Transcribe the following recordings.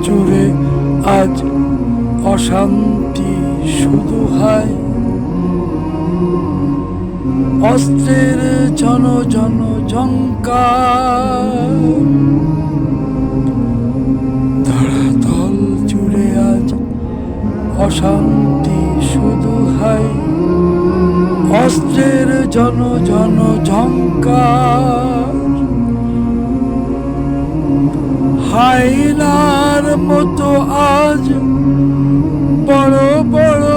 জুড়ে আজ অশান্তি শুধু হয়, অস্ত্রের জন জন ঝংকার। ধরাতল জুড়ে আজ অশান্তি শুধু হয়, অস্ত্রের জন জন ঝংকার। হায়নার মতো আজ বড় বড়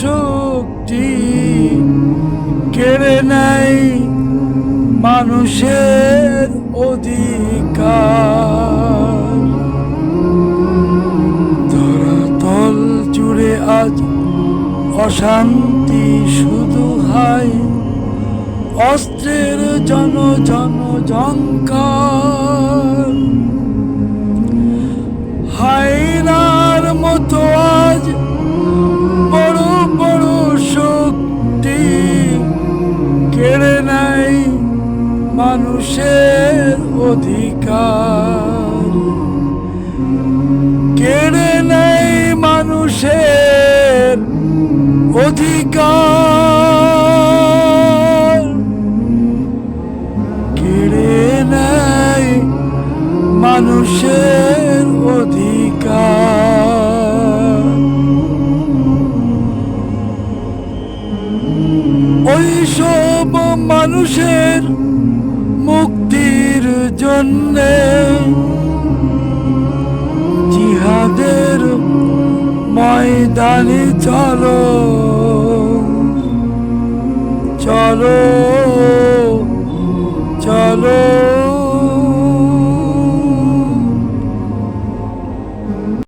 শক্তি কেড়ে নেয় মানুষের অধিকার। ধরাতল জুড়ে আজ অশান্তি শুধু হয়, অস্ত্রের জন জন ঝংকার। হায়নার মতো আজ বড় বড় শক্তি কেড়ে নেয় মানুষের অধিকার, কেড়ে নেয় মানুষের অধিকার, কেড়ে নেয় মানুষের অধিকার। ওই সব মানুষের মুক্তির জন্যে জিহাদের ময়দানে চলো চলো।